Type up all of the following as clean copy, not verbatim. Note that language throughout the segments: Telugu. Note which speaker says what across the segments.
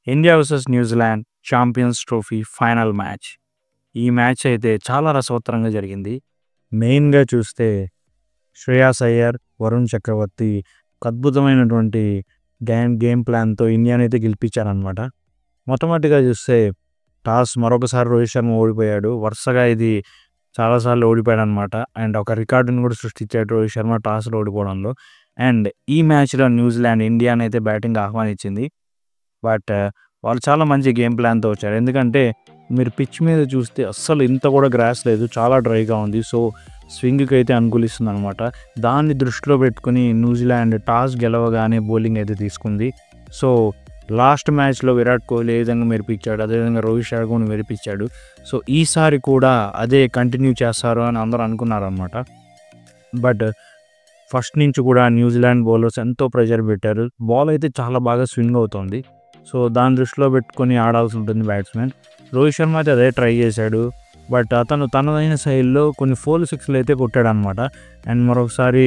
Speaker 1: India versus New Zealand champions trophy final match. ఈ మ్యాచ్ అయితే చాలా రసవత్తరంగా జరిగింది. మెయిన్‌గా చూస్తే శ్రేయాస్ అయ్యర్, వరుణ్ చక్రవర్తి అద్భుతమైనటువంటి గేమ్ ప్లాన్‌తో ఇండియానైతే గెలిపించారనమాట. మొట్టమొదటిగా చూస్తే టాస్ మరొకసారి రోహిత్ శర్మ ఓడిపోయాడు. వరుసగా ఇది చాలా సార్లు ఓడిపోయాడనమాట. అండ్ ఒక రికార్డుని కూడా సృష్టించాడు రోహిత్ శర్మ టాస్‌లో ఓడిపోవడంలో. అండ్ ఈ మ్యాచ్‌లో న్యూజిలాండ్ ఇండియానైతే బ్యాటింగ్ ఆహ్వానించింది. బట్ వాళ్ళు చాలా మంచి గేమ్ ప్లాన్‌తో వచ్చారు. ఎందుకంటే మీరు పిచ్ మీద చూస్తే అస్సలు ఇంత కూడా గ్రాస్ లేదు. చాలా డ్రైగా ఉంది. సో స్వింగ్‌కి అయితే అనుకూలిస్తుందనమాట. దాన్ని దృష్టిలో పెట్టుకొని న్యూజిలాండ్ టాస్ గెలవగానే బౌలింగ్ అయితే తీసుకుంది. సో లాస్ట్ మ్యాచ్‌లో విరాట్ కోహ్లీ ఏ విధంగా మెరిపించాడు, అదేవిధంగా రోహిత్ శర్మ కూడా మెరిపించాడు. సో ఈసారి కూడా అదే కంటిన్యూ చేస్తారు అని అందరూ అనుకున్నారనమాట. బట్ ఫస్ట్ నుంచి కూడా న్యూజిలాండ్ బౌలర్స్ ఎంతో ప్రెషర్ పెట్టారు. బాల్ అయితే చాలా బాగా స్వింగ్ అవుతుంది. సో దాన్ని దృష్టిలో పెట్టుకొని ఆడాల్సి ఉంటుంది బ్యాట్స్మెన్. రోహిత్ శర్మ అయితే అదే ట్రై చేశాడు. బట్ అతను తనదైన శైలిలో కొన్ని 4-6లు అయితే కొట్టాడనమాట. అండ్ మరొకసారి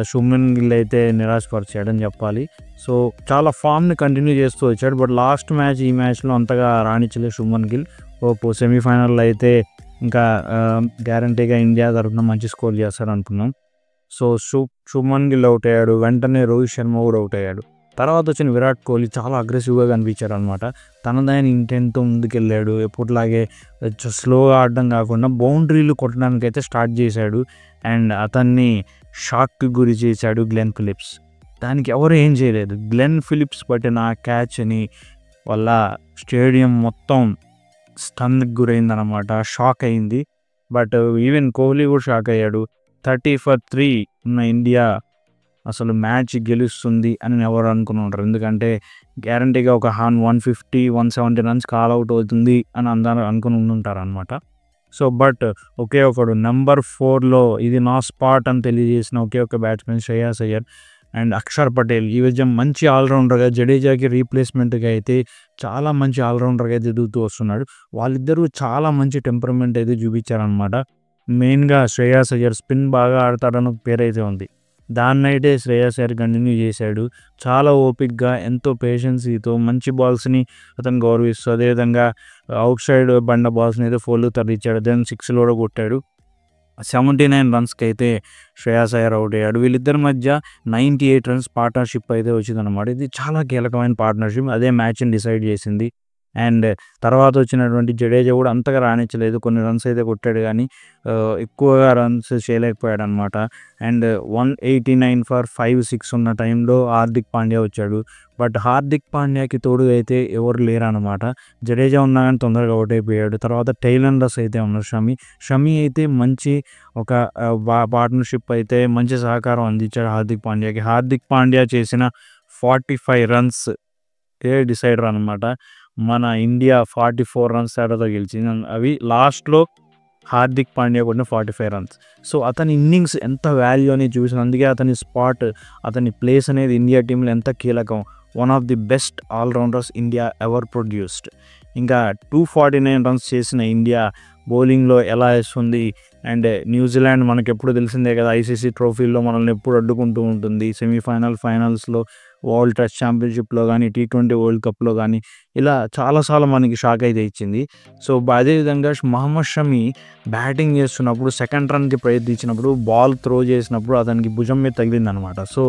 Speaker 1: శుభ్మన్ గిల్ అయితే నిరాశపరిచాడని చెప్పాలి. సో చాలా ఫామ్ని కంటిన్యూ చేస్తూ వచ్చాడు. బట్ లాస్ట్ మ్యాచ్ ఈ మ్యాచ్లో అంతగా రాణించలేదు శుభ్మన్ గిల్. సెమీఫైనల్లో అయితే ఇంకా గ్యారంటీగా ఇండియా తరఫున మంచి స్కోర్ చేస్తారు అనుకున్నాం. సో శుభ్మన్ గిల్ అవుట్ అయ్యాడు. వెంటనే రోహిత్ శర్మ కూడా అవుట్ అయ్యాడు. తర్వాత వచ్చిన విరాట్ కోహ్లీ చాలా అగ్రెసివ్గా కనిపించాడు అనమాట. తనదైన ఇంటెంట్తో ముందుకెళ్ళాడు. ఎప్పటిలాగే స్లోగా ఆడడం కాకుండా బౌండరీలు కొట్టడానికి అయితే స్టార్ట్ చేశాడు. అండ్ అతన్ని షాక్కి గురి చేశాడు గ్లెన్ ఫిలిప్స్. దానికి ఎవరు ఏం చేయలేదు. గ్లెన్ ఫిలిప్స్ పట్టిన క్యాచ్ని వల్ల స్టేడియం మొత్తం స్టన్కి గురైందనమాట. షాక్ అయింది. బట్ ఈవెన్ కోహ్లీ కూడా షాక్ అయ్యాడు. 30 for 3 ఉన్న ఇండియా అసలు మ్యాచ్ గెలుస్తుంది అని ఎవరు అనుకుని ఉంటారు. ఎందుకంటే గ్యారంటీగా ఒక 150-170 రన్స్ కాల్ అవుట్ అవుతుంది అని అందరూ అనుకుని ఉంటారు అనమాట. సో బట్ ఒకే ఒకడు నెంబర్ 4లో ఇది నా స్పాట్ అని తెలియజేసిన ఒకే ఒక బ్యాట్స్మెన్ శ్రేయాస్ అయ్యర్ అండ్ అక్షర్ పటేల్. ఈ విధంగా మంచి ఆల్రౌండర్గా జడేజాకి రీప్లేస్మెంట్గా అయితే చాలా మంచి ఆల్రౌండర్గా అయితే ఎదుగుతూ వస్తున్నాడు. వాళ్ళిద్దరూ చాలా మంచి టెంపర్మెంట్ అయితే చూపించారనమాట. మెయిన్గా శ్రేయాస్ అయ్యర్ స్పిన్ బాగా ఆడతాడని ఒక పేరు అయితే ఉంది. దాన్నైతే శ్రేయాస్ అయ్యర్ కంటిన్యూ చేశాడు. చాలా ఓపిక్గా ఎంతో పేషెన్సీతో మంచి బాల్స్ని అతను గౌరవిస్తూ, అదేవిధంగా అవుట్ సైడ్ బండ బాల్స్ని అయితే 4 తరలించాడు. దెన్ 6 కూడా కొట్టాడు. 79 రన్స్కి అయితే శ్రేయాస్ అయ్యర్ అవుట్ అయ్యాడు. వీళ్ళిద్దరి మధ్య 98 రన్స్ పార్ట్నర్షిప్ అయితే వచ్చిందన్నమాట. ఇది చాలా కీలకమైన పార్ట్నర్షిప్. అదే మ్యాచ్ని డిసైడ్ చేసింది. అండ్ తర్వాత వచ్చినటువంటి జడేజా కూడా అంతగా రాణించలేదు. కొన్ని రన్స్ అయితే కొట్టాడు కానీ ఎక్కువగా రన్స్ చేయలేకపోయాడు అనమాట. అండ్ 189 for 5-6 ఉన్న టైంలో హార్దిక్ పాండ్యా వచ్చాడు. బట్ హార్దిక్ పాండ్యాకి తోడు అయితే ఎవరు లేరనమాట. జడేజా ఉన్నా కానీ తొందరగా అవుట్ అయిపోయాడు. తర్వాత టైలన్ రస్ అయితే ఉన్నారు. షమి అయితే మంచి ఒక పార్ట్నర్షిప్ అయితే మంచి సహకారం అందించాడు హార్దిక్ పాండ్యాకి. హార్దిక్ పాండ్యా చేసిన 45 రన్స్ డిసైడర్ అనమాట. మన ఇండియా 44 రన్స్ తేడాతో గెలిచింది. అవి లాస్ట్లో హార్దిక్ పాండ్యా కొట్టిన 45 రన్స్. సో అతని ఇన్నింగ్స్ ఎంత వాల్యూ అనేది చూసిన, అందుకే అతని స్పాట్, అతని ప్లేస్ అనేది ఇండియా టీంలో ఎంత కీలకం. One of the best allrounders India ever produced. ఇంకా 249 రన్స్ చేసిన ఇండియా బౌలింగ్లో ఎలా వేస్తుంది. అండ్ న్యూజిలాండ్ మనకు ఎప్పుడు తెలిసిందే కదా, ఐసీసీ ట్రోఫీల్లో మనల్ని ఎప్పుడు అడ్డుకుంటూ ఉంటుంది. ఫైనల్స్లో వరల్డ్ టెస్ట్ ఛాంపియన్షిప్లో కానీ, T20 వరల్డ్ కప్లో కానీ ఇలా చాలాసార్లు మనకి షాక్ అయితే ఇచ్చింది. సో అదేవిధంగా మహమ్మద్ షమి బ్యాటింగ్ చేస్తున్నప్పుడు సెకండ్ రన్కి ప్రయత్నించినప్పుడు బాల్ త్రో చేసినప్పుడు అతనికి భుజం మీద తగిలిందనమాట. సో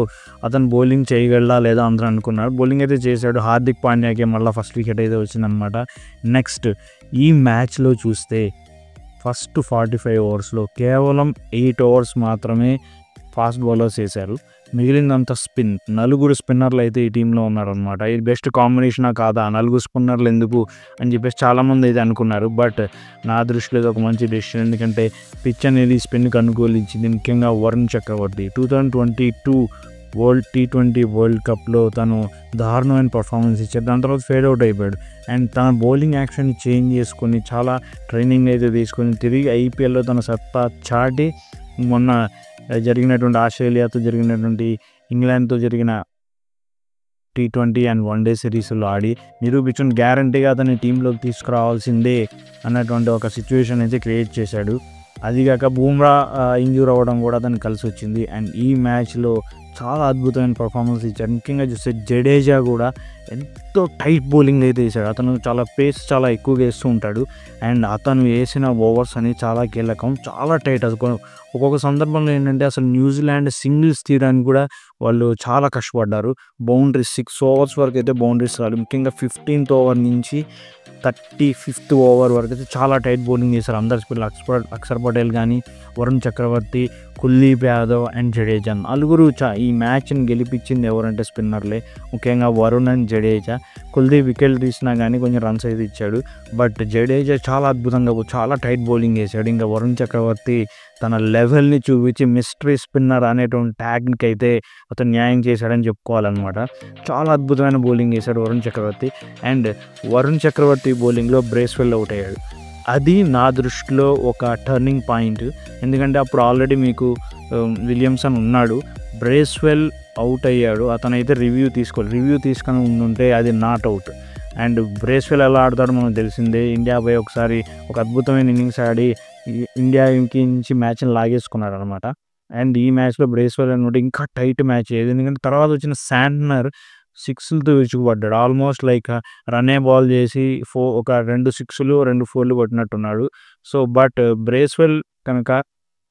Speaker 1: అతను బౌలింగ్ చేయగలడా లేదా అందరూ అనుకున్నారు. బౌలింగ్ అయితే చేశాడు. హార్దిక్ పాండ్యాకి మళ్ళీ ఫస్ట్ వికెట్ అయితే వచ్చిందనమాట. నెక్స్ట్ ఈ మ్యాచ్లో చూస్తే ఫస్ట్ 45 ఓవర్స్లో కేవలం 8 ఓవర్స్ మాత్రమే ఫాస్ట్ బౌలర్స్ వేశారు. మిగిలినంత స్పిన్. 4 స్పిన్నర్లు అయితే ఈ టీంలో ఉన్నారనమాట. ఇది బెస్ట్ కాంబినేషనా కాదా, 4 స్పిన్నర్లు ఎందుకు అని చెప్పేసి చాలామంది అయితే అనుకున్నారు. బట్ నా దృష్టిలో ఇది ఒక మంచి డెసిషన్. ఎందుకంటే పిచ్ అనేది స్పిన్కి అనుకూలించింది. ముఖ్యంగా వరుణ్ చక్రవర్తి 2022 T20 వరల్డ్ కప్లో తను దారుణమైన పర్ఫార్మెన్స్ ఇచ్చాడు. దాని తర్వాత ఫేడ్ అవుట్ అయిపోయాడు. అండ్ తన బౌలింగ్ యాక్షన్ని చేంజ్ చేసుకొని చాలా ట్రైనింగ్ అయితే తీసుకొని తిరిగి ఐపీఎల్లో తన సత్తా చాటి మొన్న జరిగినటువంటి ఆస్ట్రేలియాతో జరిగినటువంటి ఇంగ్లాండ్తో జరిగిన T20 అండ్ వన్డే సిరీస్లో ఆడి నిరూపించుకుని గ్యారంటీగా అతని టీంలోకి తీసుకురావాల్సిందే అన్నటువంటి ఒక సిచ్యువేషన్ అయితే క్రియేట్ చేశాడు. అదిగాక బూమ్రా ఇంజ్యూర్ అవ్వడం కూడా అతనికి కలిసి వచ్చింది. అండ్ ఈ మ్యాచ్లో చాలా అద్భుతమైన పర్ఫార్మెన్స్ ఇచ్చాడు. ముఖ్యంగా చూస్తే జడేజా కూడా ఎంతో టైట్ బౌలింగ్ అయితే వేసాడు. అతను చాలా పేస్ చాలా ఎక్కువగా వేస్తూ ఉంటాడు. అండ్ అతను వేసిన ఓవర్స్ అని చాలా కీలకం, చాలా టైట్. అది ఒక్కొక్క సందర్భంలో ఏంటంటే అసలు న్యూజిలాండ్ సింగిల్స్ తీయడానికి కూడా వాళ్ళు చాలా కష్టపడ్డారు. బౌండరీస్ 6 ఓవర్స్ వరకు అయితే బౌండరీస్ రాలి, ముఖ్యంగా 15th ఓవర్ నుంచి 35th ఓవర్ వరకు అయితే చాలా టైట్ బౌలింగ్ చేశారు అందరు స్పిన్నర్. అక్షర్ పటేల్ కానీ, వరుణ్ చక్రవర్తి, కుల్దీప్ యాదవ్ అండ్ జడేజా నలుగురు ఈ మ్యాచ్ని గెలిపించింది ఎవరంటే స్పిన్నర్లే, ముఖ్యంగా వరుణ్ అండ్ జడేజా. కుల్దీప్ వికెట్ తీసినా కానీ కొంచెం రన్స్ అయితే ఇచ్చాడు. బట్ జడేజా చాలా అద్భుతంగా చాలా టైట్ బౌలింగ్ చేశాడు. ఇంకా వరుణ్ చక్రవర్తి తన లెవెల్ని చూపించి మిస్టరీ స్పిన్నర్ అనేటువంటి ట్యాగ్కి అయితే అతను న్యాయం చేశాడని చెప్పుకోవాలన్నమాట. చాలా అద్భుతమైన బౌలింగ్ చేశాడు వరుణ్ చక్రవర్తి. అండ్ వరుణ్ చక్రవర్తి బౌలింగ్లో బ్రేస్వెల్ అవుట్ అయ్యాడు. అది నా దృష్టిలో ఒక టర్నింగ్ పాయింట్. ఎందుకంటే అప్పుడు ఆల్రెడీ మీకు విలియమ్సన్ ఉన్నాడు, బ్రేస్వెల్ అవుట్ అయ్యాడు. అతనైతే రివ్యూ తీసుకొని ఉండుంటే అది నాట్ అవుట్. అండ్ బ్రేస్వెల్ ఎలా ఆడతాడో మనకు తెలిసిందే. ఇండియాపై ఒకసారి ఒక అద్భుతమైన ఇన్నింగ్స్ ఆడి ఇండియాకి నుంచి మ్యాచ్ని లాగేసుకున్నాడు అనమాట. అండ్ ఈ మ్యాచ్లో బ్రేస్వెల్ అనమాట ఇంకా టైట్ మ్యాచ్ అయ్యేది. ఎందుకంటే తర్వాత వచ్చిన శాంట్నర్ 6లతో విరుచుకుపడ్డాడు. ఆల్మోస్ట్ లైక్ రన్నే బాల్ చేసి ఒక 2 6లు 2 4లు కొట్టినట్టున్నాడు. సో బట్ బ్రేస్వెల్ కనుక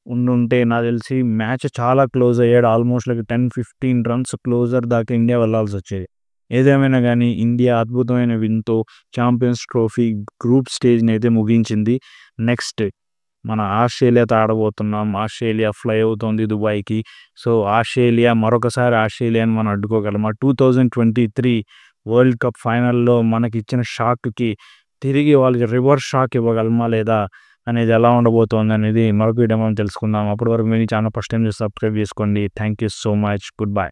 Speaker 1: ఉండుంటే నాకు తెలిసి మ్యాచ్ చాలా క్లోజ్ అయ్యాడు. ఆల్మోస్ట్ లైక్ 10-15 రన్స్ క్లోజర్ దాకా ఇండియా వెళ్ళాల్సి వచ్చేది. ఏదేమైనా కానీ ఇండియా అద్భుతమైన విన్తో ఛాంపియన్స్ ట్రోఫీ గ్రూప్ స్టేజ్ని అయితే ముగించింది. నెక్స్ట్ మన ఆస్ట్రేలియాతో ఆడబోతున్నాం. ఆస్ట్రేలియా ఫ్లై అవుతుంది దుబాయ్కి. సో మరొకసారి ఆస్ట్రేలియాని మనం అడ్డుకోగలమా? 2023 వరల్డ్ కప్ ఫైనల్లో మనకి ఇచ్చిన షాక్కి తిరిగి వాళ్ళకి రివర్స్ షాక్ ఇవ్వగలమా లేదా అనేది ఎలా ఉండబోతోంది అనేది మరొక వీడియో మనం తెలుసుకుందాం. అప్పటి వరకు మీ ఛానల్ ఫస్ట్ టైం సబ్స్క్రైబ్ చేసుకోండి. Thank you so much. Good bye.